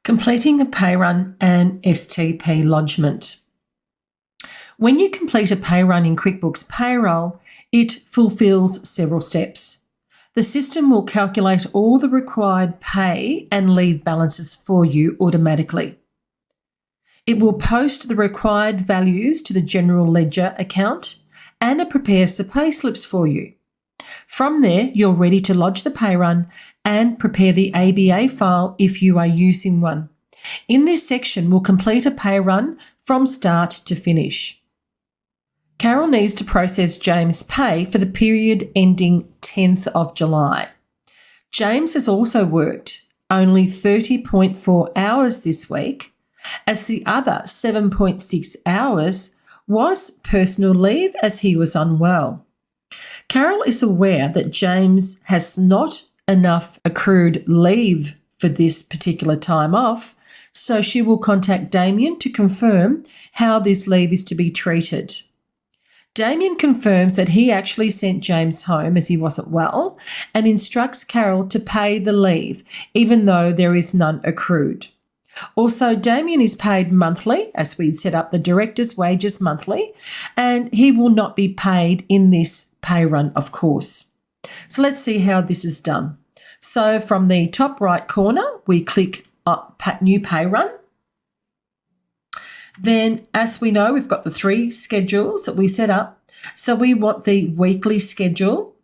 Completing a pay run and STP lodgment. When you complete a pay run in QuickBooks Payroll, it fulfills several steps. The system will calculate all the required pay and leave balances for you automatically. It will post the required values to the general ledger account and it prepares the pay slips for you. From there, you're ready to lodge the pay run and prepare the ABA file if you are using one. In this section, we'll complete a pay run from start to finish. Carol needs to process James' pay for the period ending 10th of July. James has also worked only 30.4 hours this week, as the other 7.6 hours was personal leave as he was unwell. Carol is aware that James has not enough accrued leave for this particular time off, so she will contact Damien to confirm how this leave is to be treated. Damien confirms that he actually sent James home as he wasn't well and instructs Carol to pay the leave, even though there is none accrued. Also, Damien is paid monthly, as we'd set up the director's wages monthly, and he will not be paid in this pay run, of course. So let's see how this is done. So from the top right corner, we click New Pay Run. Then, as we know, we've got the 3 schedules that we set up. So we want the weekly schedule.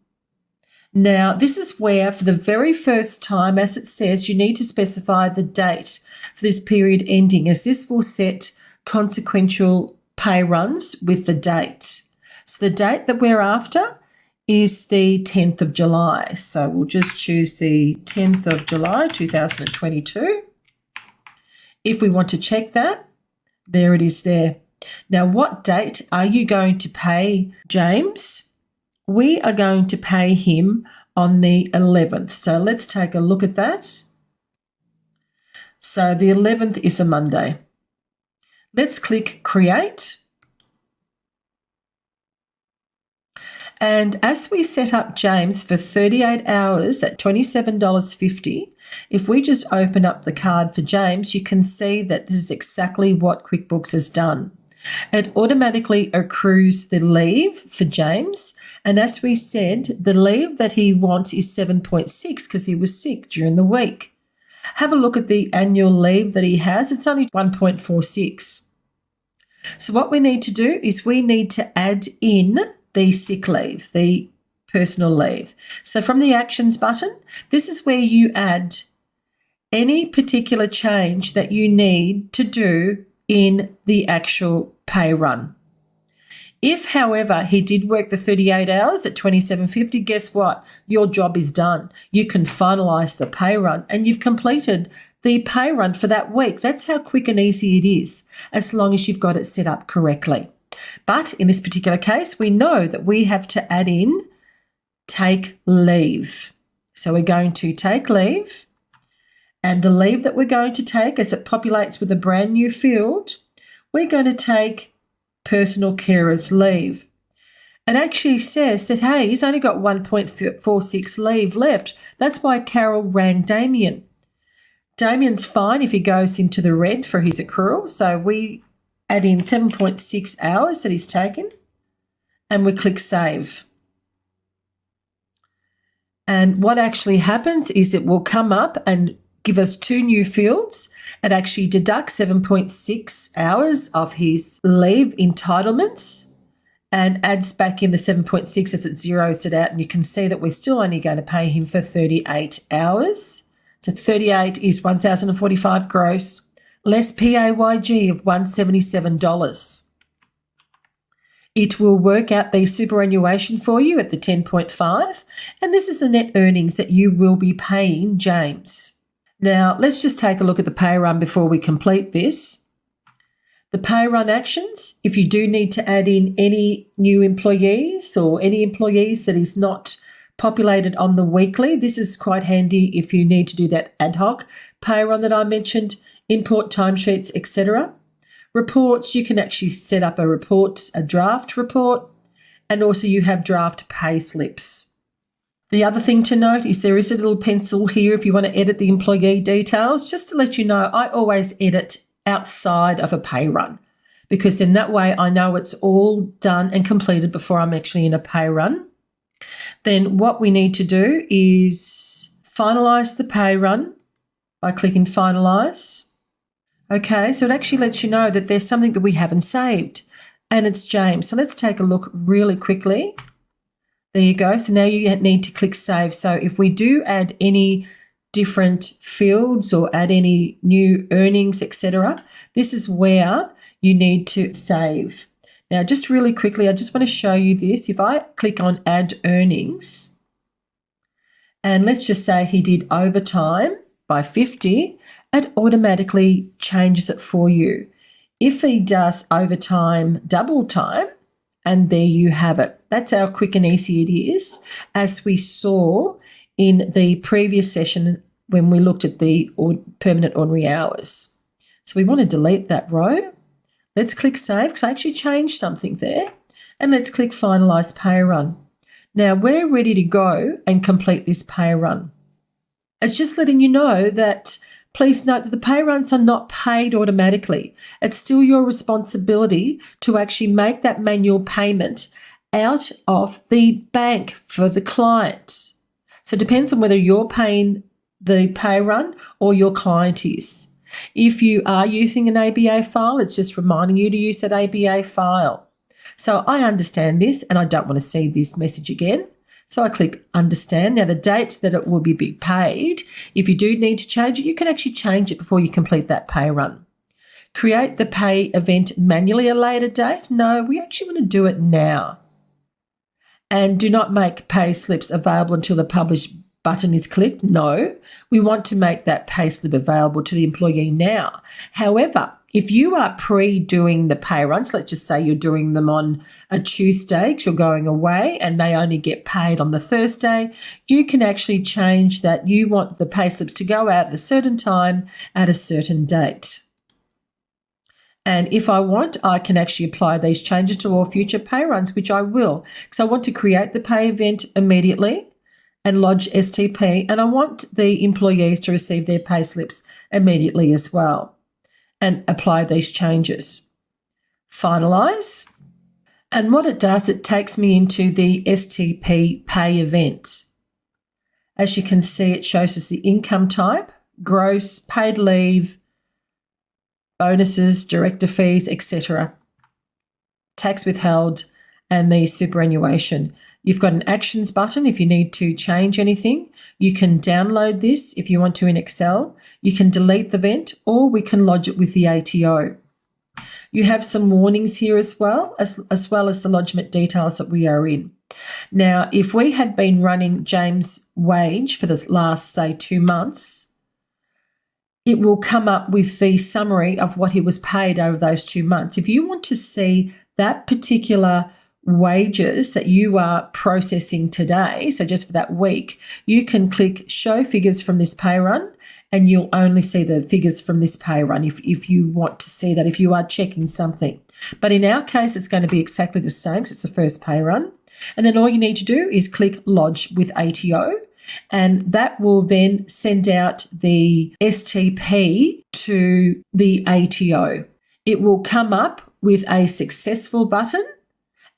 Now, this is where, for the very first time, as it says, you need to specify the date for this period ending, as this will set consequential pay runs with the date. So the date that we're after is the 10th of July. So we'll just choose the 10th of July, 2022. If we want to check that, there it is there. Now, what date are you going to pay James? We are going to pay him on the 11th. So let's take a look at that. So the 11th is a Monday. Let's click Create. And as we set up James for 38 hours at $27.50, if we just open up the card for James, you can see that this is exactly what QuickBooks has done. It automatically accrues the leave for James. And as we said, the leave that he wants is 7.6 because he was sick during the week. Have a look at the annual leave that he has. It's only 1.46. So what we need to do is we need to add in the sick leave, the personal leave. So from the Actions button, this is where you add any particular change that you need to do in the actual pay run. If, however, he did work the 38 hours at $27.50, guess what? Your job is done. You can finalize the pay run and you've completed the pay run for that week. That's how quick and easy it is, as long as you've got it set up correctly. But in this particular case, we know that we have to add in take leave. So we're going to take leave, and the leave that we're going to take, as it populates with a brand new field, we're going to take personal carer's leave. It actually says that, hey, he's only got 1.46 leave left. That's why Carol rang Damien. Damien's fine if he goes into the red for his accrual. So we add in 7.6 hours that he's taken and we click Save. And what actually happens is it will come up and give us 2 new fields. It actually deducts 7.6 hours of his leave entitlements and adds back in the 7.6 as it zeroes it out. And you can see that we're still only going to pay him for 38 hours. So 38 is $1,045 gross, less PAYG of $177. It will work out the superannuation for you at the 10.5, and this is the net earnings that you will be paying James. Now, let's just take a look at the pay run before we complete this. The pay run actions, if you do need to add in any new employees or any employees that is not populated on the weekly, this is quite handy if you need to do that ad hoc pay run that I mentioned, import timesheets, etc. Reports, you can actually set up a report, a draft report, and also you have draft pay slips. The other thing to note is there is a little pencil here if you want to edit the employee details. Just to let you know, I always edit outside of a pay run, because in that way I know it's all done and completed before I'm actually in a pay run. Then what we need to do is finalize the pay run by clicking finalize. Okay, so it actually lets you know that there's something that we haven't saved, and it's James. So let's take a look really quickly. There you go. So now you need to click save. So if we do add any different fields or add any new earnings, etc., this is where you need to save. Now, just really quickly, I just want to show you this. If I click on add earnings, and let's just say he did overtime by 50, it automatically changes it for you. If he does overtime double time, and there you have it. That's how quick and easy it is, as we saw in the previous session when we looked at the permanent ordinary hours. So we want to delete that row. Let's click save, because I actually changed something there. And let's click finalize pay run. Now we're ready to go and complete this pay run. It's just letting you know that please note that the pay runs are not paid automatically. It's still your responsibility to actually make that manual payment out of the bank for the client. So it depends on whether you're paying the pay run or your client is. If you are using an ABA file, it's just reminding you to use that ABA file. So I understand this and I don't want to see this message again. So I click understand. Now the date that it will be paid, if you do need to change it, you can actually change it before you complete that pay run. Create the pay event manually at a later date. No, we actually want to do it now. And do not make pay slips available until the publish button is clicked. No, we want to make that pay slip available to the employee now. However, if you are pre-doing the pay runs, let's just say you're doing them on a Tuesday because you're going away and they only get paid on the Thursday, you can actually change that you want the pay slips to go out at a certain time at a certain date. And if I want, I can actually apply these changes to all future pay runs, which I will, because I want to create the pay event immediately and lodge STP, and I want the employees to receive their pay slips immediately as well, and apply these changes. Finalize. And what it does, it takes me into the STP pay event. As you can see, it shows us the income type, gross, paid leave, bonuses, director fees, etc., tax withheld, and the superannuation. You've got an actions button if you need to change anything. You can download this if you want to in Excel. You can delete the event, or we can lodge it with the ATO. You have some warnings here as well as the lodgement details that we are in. Now, if we had been running James' wage for the last, say, 2 months, it will come up with the summary of what he was paid over those 2 months. If you want to see that particular wages that you are processing today, so just for that week, you can click show figures from this pay run, and you'll only see the figures from this pay run if you want to see that, if you are checking something. But in our case, it's going to be exactly the same because it's the first pay run. And then all you need to do is click lodge with ATO, and that will then send out the STP to the ATO. It will come up with a successful button,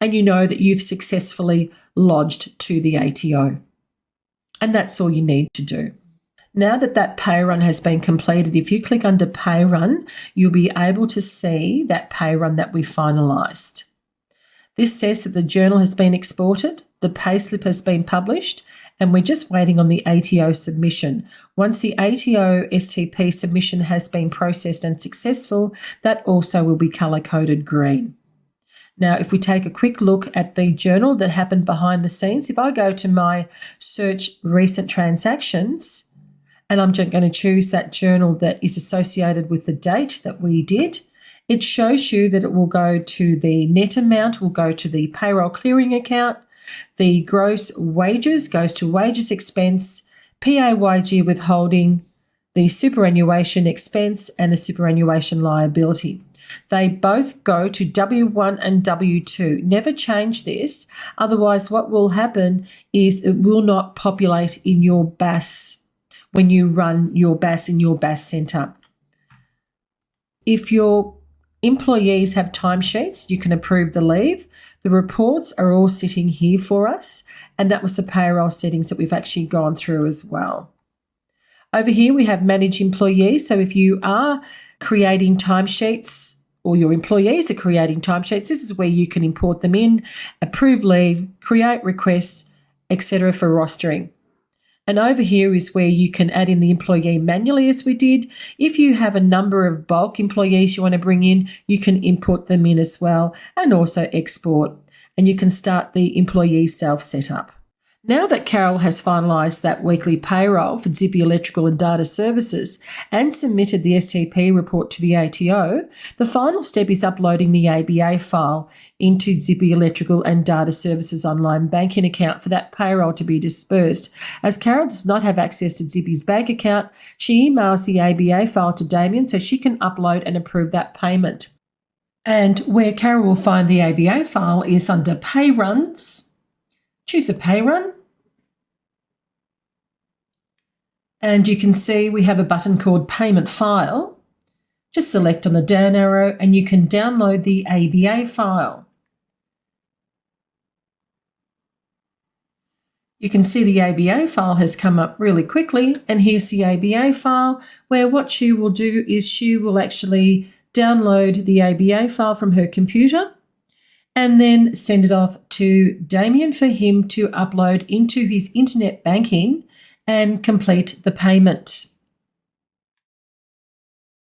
and you know that you've successfully lodged to the ATO. And that's all you need to do. Now that that pay run has been completed, if you click under pay run, you'll be able to see that pay run that we finalised. This says that the journal has been exported, the payslip has been published, and we're just waiting on the ATO submission. Once the ATO STP submission has been processed and successful, that also will be colour-coded green. Now, if we take a quick look at the journal that happened behind the scenes, if I go to my search recent transactions, and I'm going to choose that journal that is associated with the date that we did, it shows you that it will go to the net amount, will go to the payroll clearing account, the gross wages goes to wages expense, PAYG withholding, the superannuation expense, and the superannuation liability. They both go to W1 and W2. Never change this. Otherwise, what will happen is it will not populate in your BAS when you run your BAS in your BAS Centre. If your employees have timesheets, you can approve the leave. The reports are all sitting here for us, and that was the payroll settings that we've actually gone through as well. Over here, we have manage employees. So if you are creating timesheets or your employees are creating timesheets, this is where you can import them in, approve leave, create requests, etc. for rostering. And over here is where you can add in the employee manually as we did. If you have a number of bulk employees you want to bring in, you can import them in as well and also export. And you can start the employee self setup. Now that Carol has finalised that weekly payroll for Zippy Electrical and Data Services and submitted the STP report to the ATO, the final step is uploading the ABA file into Zippy Electrical and Data Services online banking account for that payroll to be dispersed. As Carol does not have access to Zippy's bank account, she emails the ABA file to Damien so she can upload and approve that payment. And where Carol will find the ABA file is under Payruns. Choose a payrun. And you can see we have a button called Payment File. Just select on the down arrow and you can download the ABA file. You can see the ABA file has come up really quickly, and here's the ABA file where what she will do is she will actually download the ABA file from her computer and then send it off to Damien for him to upload into his internet banking and complete the payment.